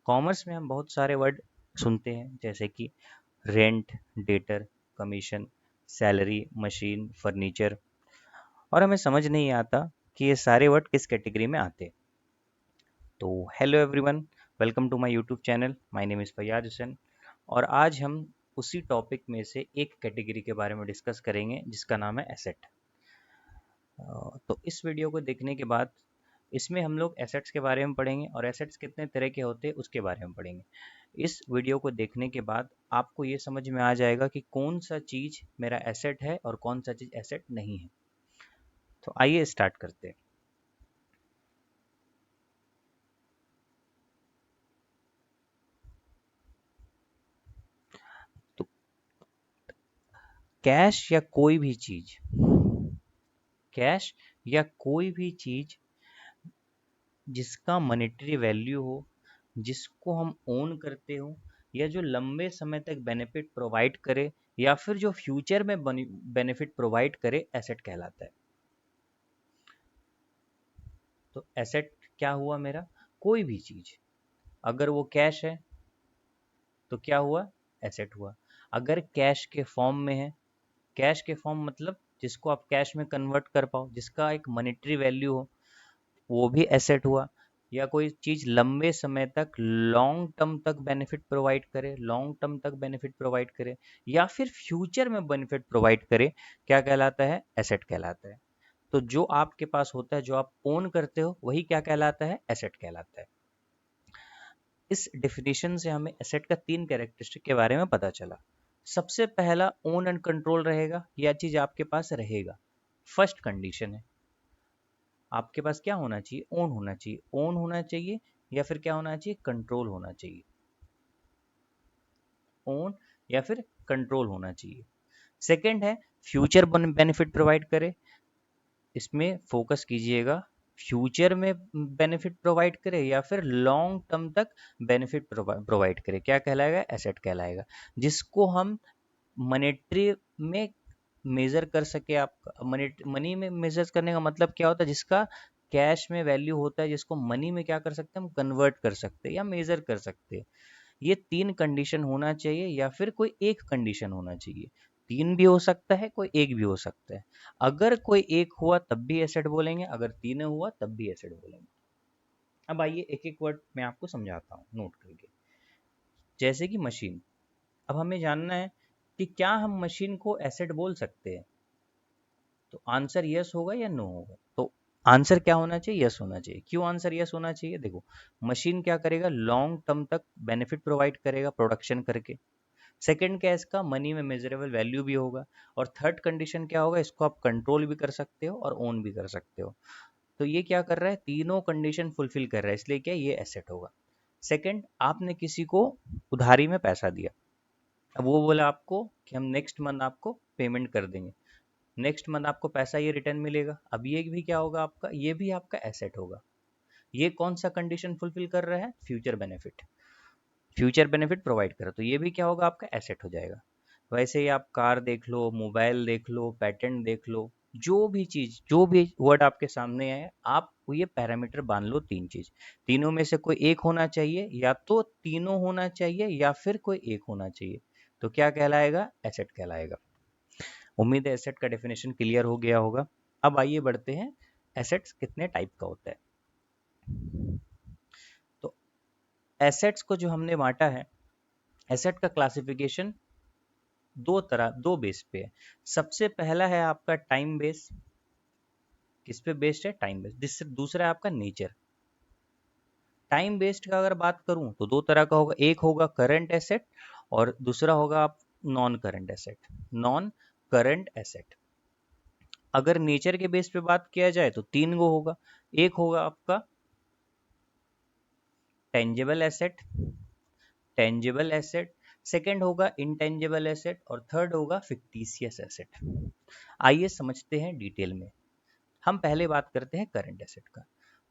Commerce में हम बहुत सारे वर्ड सुनते हैं जैसे कि rent, debtor, commission, salary, machine, furniture, और हमें समझ नहीं आता कि ये सारे वर्ड किस कैटेगरी में आते हैं। तो hello everyone, welcome to my YouTube channel. My name is Fayaz Hussain और आज हम उसी टॉपिक में से एक कैटेगरी के बारे में डिस्कस करेंगे जिसका नाम है एसेट। तो इस वीडियो को देखने के बाद इसमें हम लोग एसेट्स के बारे में पढ़ेंगे और एसेट्स कितने तरह के होते हैं उसके बारे में पढ़ेंगे। इस वीडियो को देखने के बाद आपको ये समझ में आ जाएगा कि कौन सा चीज़ मेरा एसेट है और कौन सा चीज़ एसेट नहीं है। तो आइए स्टार्ट करते हैं। तो कैश या कोई भी चीज़, कैश या कोई भी चीज़ जिसका मॉनेटरी वैल्यू हो, जिसको हम ओन करते हो, या जो लंबे समय तक बेनिफिट प्रोवाइड करे या फिर जो फ्यूचर में बेनिफिट प्रोवाइड करे, एसेट कहलाता है। तो एसेट क्या हुआ मेरा? कोई भी चीज। अगर वो कैश है तो क्या हुआ? एसेट हुआ। अगर कैश के फॉर्म में है, कैश के फॉर्म मतलब जिसको आप कैश में कन्वर्ट कर पाओ, जिसका एक मॉनेटरी वैल्यू हो, वो भी एसेट हुआ। या कोई चीज लंबे समय तक, लॉन्ग टर्म तक बेनिफिट प्रोवाइड करे, लॉन्ग टर्म तक बेनिफिट प्रोवाइड करे, या फिर फ्यूचर में बेनिफिट प्रोवाइड करे, क्या कहलाता है? एसेट कहलाता है। तो जो आपके पास होता है, जो आप ओन करते हो, वही क्या कहलाता है? एसेट कहलाता है। इस डेफिनेशन से हमें एसेट का तीन कैरेक्टरिस्टिक के बारे में पता चला। सबसे पहला, ओन एंड कंट्रोल रहेगा, यह चीज आपके पास रहेगा। फर्स्ट कंडीशन है, आपके पास क्या होना चाहिए? ओन होना चाहिए। ओन होना चाहिए या फिर क्या होना चाहिए? कंट्रोल होना चाहिए। ओन या फिर कंट्रोल होना चाहिए। सेकंड है, फ्यूचर बेनिफिट प्रोवाइड करे। इसमें फोकस कीजिएगा, फ्यूचर में बेनिफिट प्रोवाइड करे या फिर लॉन्ग टर्म तक बेनिफिट प्रोवाइड करे, क्या कहलाएगा? एसेट कहलाएगा। जिसको हम मॉनेटरी में मेजर कर सके। आप मनी में मेजर करने का मतलब क्या होता है? जिसका कैश में वैल्यू होता है, जिसको मनी में क्या कर सकते हैं? हम कन्वर्ट कर सकते हैं या मेजर कर सकते हैं। ये तीन कंडीशन होना चाहिए या फिर कोई एक कंडीशन होना चाहिए। तीन भी हो सकता है, कोई एक भी हो सकता है। अगर कोई एक हुआ तब भी एसेट बोलेंगे, अगर तीनों हुआ तब भी एसेट बोलेंगे। अब आइए एक एक वर्ड मैं आपको समझाता हूँ नोट करके। जैसे कि मशीन। अब हमें जानना है कि क्या हम मशीन को एसेट बोल सकते हैं? तो आंसर यस होगा या नो होगा? तो आंसर क्या होना चाहिए? यस होना चाहिए। क्यों आंसर यस होना चाहिए? देखो, मशीन क्या करेगा? लॉन्ग टर्म तक बेनिफिट प्रोवाइड करेगा प्रोडक्शन करके। सेकंड क्या है इसका? मनी में मेजरेबल वैल्यू भी होगा। और थर्ड कंडीशन क्या होगा? इसको आप कंट्रोल भी कर सकते हो और ओन भी कर सकते हो। तो ये क्या कर रहा है? तीनों कंडीशन फुलफिल कर रहा है, इसलिए क्या ये एसेट होगा। सेकंड, आपने किसी को उधारी में पैसा दिया। अब वो बोला आपको कि हम नेक्स्ट मंथ आपको पेमेंट कर देंगे, नेक्स्ट मंथ आपको पैसा ये रिटर्न मिलेगा। अब ये भी क्या होगा आपका? ये भी आपका एसेट होगा। ये कौन सा कंडीशन फुलफिल कर रहा है? Future benefit. Future benefit provide करो, तो ये भी क्या होगा? आपका एसेट हो जाएगा। वैसे ही आप कार देख लो, मोबाइल देख लो, पेटेंट देख लो, जो भी चीज, जो भी वर्ड आपके सामने है, आप ये पैरामीटर बांध लो। तीन चीज, तीनों में से कोई एक होना चाहिए, या तो तीनों होना चाहिए या फिर कोई एक होना चाहिए। तो क्या कहलाएगा? एसेट कहलाएगा। उम्मीद है एसेट का डेफिनेशन क्लियर हो गया होगा। अब आइए बढ़ते हैं, एसेट्स कितने टाइप का होता है। तो एसेट्स को जो हमने बांटा है, एसेट का क्लासिफिकेशन दो तरह, दो बेस पे है। सबसे पहला है आपका टाइम बेस। किस पे बेस्ड है? Time based. दूसरा है आपका नेचर। टाइम बेस्ड का अगर बात करूं तो दो तरह का होगा, एक होगा करंट एसेट और दूसरा होगा आप non current asset. Non current asset. अगर नेचर के बेस पे बात किया जाए तो तीन गो होगा। एक होगा आपका tangible asset, tangible asset, second होगा इंटेंजिबल एसेट और थर्ड होगा फिक्टिशियस एसेट। आइए समझते हैं डिटेल में। हम पहले बात करते हैं करंट एसेट का।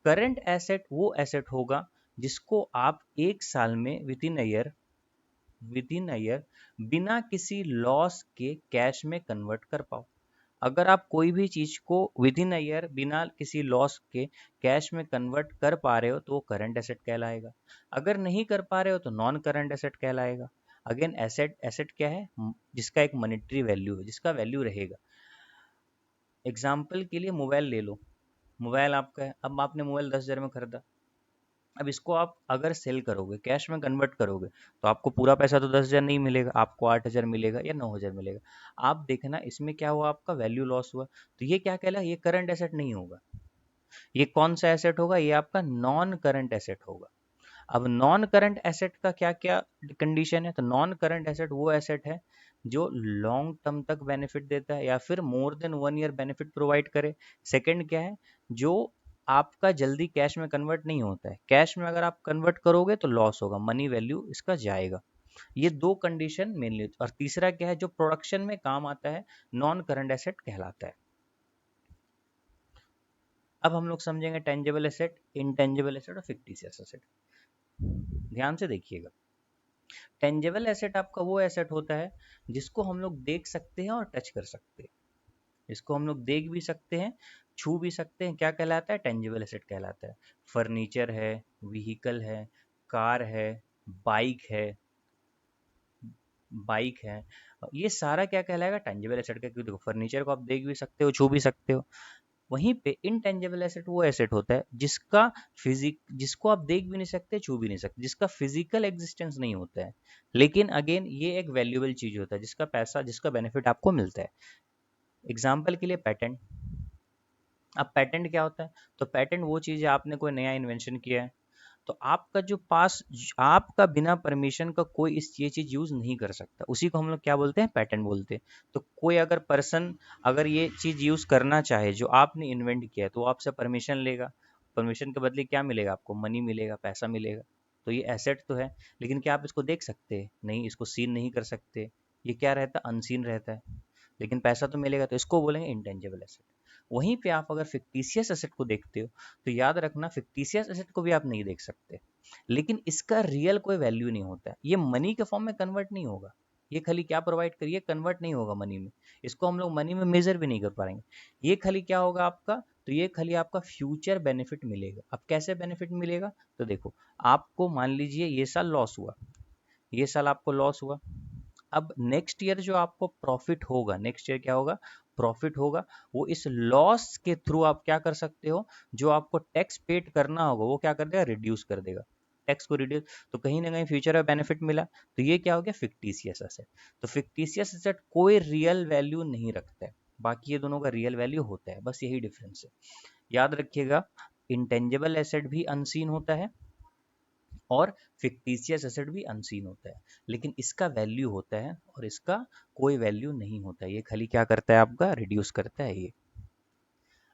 करंट एसेट वो एसेट होगा जिसको आप एक साल में विद इन ईयर बिना किसी लॉस के कैश में कन्वर्ट कर पाओ। अगर आप कोई भी चीज को विद इन अ ईयर बिना किसी लॉस के कैश में कन्वर्ट कर पा रहे हो तो वो करंट एसेट कहलाएगा। अगर नहीं कर पा रहे हो तो नॉन करंट एसेट कहलाएगा। अगेन एसेट एसेट क्या है, जिसका एक मॉनेटरी वैल्यू है, जिसका वैल्यू रहेगा। एग्जाम्पल के लिए मोबाइल ले लो, मोबाइल आपका है, अब आपने मोबाइल 10,000 में खरीदा। अब इसको आप अगर सेल करोगे, कैश में कन्वर्ट करोगे, तो आपको पूरा पैसा तो 10,000 नहीं मिलेगा, आपको 8,000 मिलेगा या 9,000 मिलेगा। आप देखना इसमें क्या हुआ, आपका वैल्यू लॉस हुआ। तो ये क्या कहला, ये करंट एसेट नहीं होगा। ये कौन सा एसेट होगा, ये आपका नॉन करंट एसेट होगा। अब नॉन करंट एसेट का क्या क्या कंडीशन है, तो नॉन करंट एसेट वो एसेट है जो लॉन्ग टर्म तक बेनिफिट देता है या फिर more than 1 year benefit provide करे। सेकंड क्या है, जो आपका जल्दी कैश में कन्वर्ट नहीं होता है, कैश में अगर आप कन्वर्ट करोगे तो लॉस होगा, मनी वैल्यू इसका जाएगा। ये दो कंडीशन मेनली। और तीसरा क्या है, जो प्रोडक्शन में काम आता है, नॉन करंट एसेट कहलाता है। अब हम लोग समझेंगे टेंजेबल एसेट, इनटेंजेबल एसेट और फिक्टिशियस एसेट। ध्यान से देखिएगा। टेंजेबल एसेट आपका वो एसेट होता है जिसको हम लोग देख सकते हैं और टच कर सकते हैं। इसको हम लोग देख भी सकते हैं, छू भी सकते हैं, क्या कहलाता है, टेंजेबल एसेट कहलाता है। फर्नीचर है, व्हीकल है, कार है, बाइक है, बाइक है, ये सारा क्या कहलाएगा, टेंजेबल एसेट का। क्योंकि देखो फर्नीचर को आप देख भी सकते हो, छू भी सकते हो। वहीं पे इनटेंजिबल एसेट वो एसेट होता है जिसका जिसको आप देख भी नहीं सकते, छू भी नहीं सकते, जिसका फिजिकल एग्जिस्टेंस नहीं होता है, लेकिन अगेन ये एक वैल्यूएबल चीज होता है, जिसका पैसा, जिसका बेनिफिट आपको मिलता है। एग्जाम्पल के लिए पेटेंट। अब पेटेंट क्या होता है, तो पेटेंट वो चीज है, आपने कोई नया इन्वेंशन किया है, तो आपका जो पास, आपका बिना परमिशन का कोई ये चीज यूज नहीं कर सकता, उसी को हम लोग क्या बोलते हैं, पेटेंट बोलते हैं। तो कोई अगर पर्सन अगर ये चीज यूज करना चाहे जो आपने इन्वेंट किया है, तो वो आपसे परमिशन लेगा। परमिशन के बदले क्या मिलेगा आपको, मनी मिलेगा, पैसा मिलेगा। तो ये एसेट तो है, लेकिन क्या आप इसको देख सकते हैं, नहीं, इसको सीन नहीं कर सकते। ये क्या रहता है, अनसीन रहता है, लेकिन पैसा तो मिलेगा, तो इसको बोलेंगे इंटेंजिबल एसेट। वहीं पे आप अगर फिक्टिशियस एसेट को देखते हो, तो याद रखना फिक्टिशियस एसेट को भी आप नहीं देख सकते, लेकिन इसका रियल कोई वैल्यू नहीं होता है, ये मनी के फॉर्म में कन्वर्ट नहीं होगा। ये खाली क्या प्रोवाइड करिए, कन्वर्ट नहीं होगा मनी में, इसको हम लोग मनी में मेजर भी नहीं कर पाएंगे। ये खाली क्या होगा आपका, तो ये खाली आपका फ्यूचर बेनिफिट मिलेगा। अब कैसे बेनिफिट मिलेगा, तो देखो, आपको मान लीजिए ये साल लॉस हुआ, ये साल आपको लॉस हुआ। अब नेक्स्ट ईयर जो आपको प्रॉफिट होगा, नेक्स्ट ईयर क्या होगा, प्रॉफिट होगा, वो इस लॉस के थ्रू आप क्या कर सकते हो, जो आपको टैक्स पेड करना होगा वो क्या कर देगा, रिड्यूस कर देगा, टैक्स को रिड्यूस। तो कहीं ना कहीं फ्यूचर में बेनिफिट मिला, तो ये क्या हो गया, फिक्टिशियस एसेट। तो फिक्टिशियस एसेट कोई रियल वैल्यू नहीं रखता है, बाकी ये दोनों का रियल वैल्यू होता है, बस यही डिफरेंस है। याद रखिएगा, इंटेंजिबल एसेट भी अनसीन होता है और फिक्टिशियस एसेट भी अनसीन होता है, लेकिन इसका वैल्यू होता है और इसका कोई वैल्यू नहीं होता है। ये खाली क्या करता है, आपका रिड्यूस करता है ये।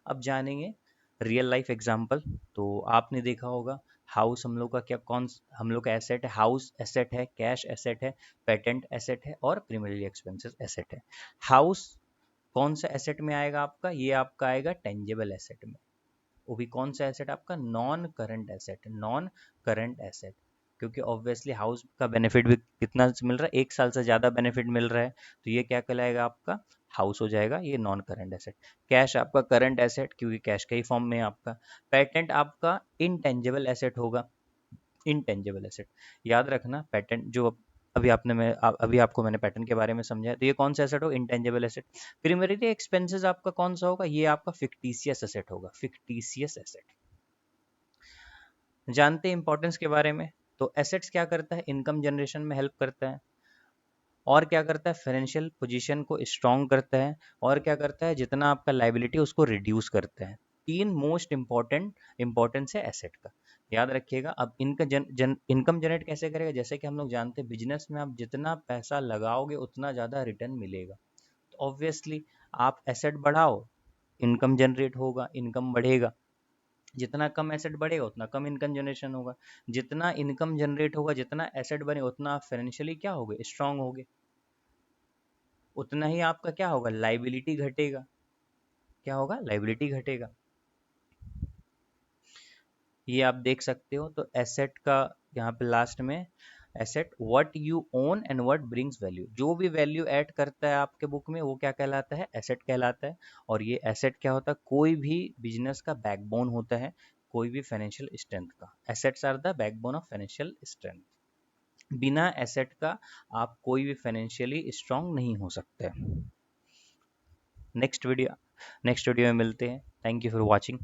अब जानेंगे रियल लाइफ एग्जांपल। तो आपने देखा होगा, हाउस हम लोग का क्या, कौन हम लोग का एसेट है, हाउस एसेट है, कैश एसेट है, पेटेंट एसेट है और प्रीमियरली एक्सपेंसेस एसेट है। हाउस कौन सा एसेट में आएगा आपका, ये आपका आएगा टेंजेबल एसेट में। वो भी कौन सा एसेट, आपका non current asset, non current asset. क्योंकि ऑब्वियसली हाउस का बेनिफिट भी कितना मिल रहा है, 1 साल से ज़्यादा बेनिफिट मिल रहा है, तो ये क्या कहलाएगा, आपका हाउस हो जाएगा, ये नॉन करंट एसेट। कैश आपका करंट एसेट, क्योंकि कैश के ही फॉर्म में है आपका। पेटेंट आपका इनटेंजिबल एसेट होगा, इनटेंजिबल एसेट। याद रखना, पेटेंट जो अभी आपने मैं अभी आपको मैंने पेटेंट के बारे में समझाया, तो ये कौन सा एसेट हो, इंटेंजिबल एसेट। प्रीमियरली एक्सपेंसेस आपका कौन सा होगा, ये आपका फिक्टिशियस एसेट होगा, फिक्टिशियस एसेट। जानते हैं इंपॉर्टेंस के बारे में। तो एसेट्स क्या करता है, इनकम जनरेशन में हेल्प करता है, और क्या करता है, फाइनेंशियल पोजीशन को स्ट्रॉन्ग करता है, और क्या करता है, जितना आपका लाइबिलिटी उसको रिड्यूस करता है। तीन मोस्ट इंपॉर्टेंस है एसेट का, याद रखिएगा। अब इनका इनकम जनरेट कैसे करेगा, जैसे कि हम लोग जानते हैं बिजनेस में आप जितना पैसा लगाओगे उतना ज़्यादा रिटर्न मिलेगा। तो ऑब्वियसली आप एसेट बढ़ाओ, इनकम जनरेट होगा, इनकम बढ़ेगा। जितना कम एसेट बढ़ेगा उतना कम इनकम जनरेशन होगा। जितना इनकम जनरेट होगा, जितना एसेट बने, उतना आप फाइनेंशियली क्या होगे, स्ट्रांग होगे। उतना ही आपका क्या होगा, लाइबिलिटी घटेगा। क्या होगा, लाइबिलिटी घटेगा। ये आप देख सकते हो। तो एसेट का यहाँ पे लास्ट में asset what you own and what brings value, जो भी वैल्यू ऐड करता है आपके बुक में वो क्या कहलाता है, एसेट कहलाता है। और ये एसेट क्या होता है, कोई भी बिजनेस का बैकबोन होता है, कोई भी फाइनेंशियल स्ट्रेंथ का। Assets are the backbone of financial strength. बिना एसेट का आप कोई भी फाइनेंशियली स्ट्रांग नहीं हो सकते। नेक्स्ट वीडियो में मिलते हैं। Thank you for watching.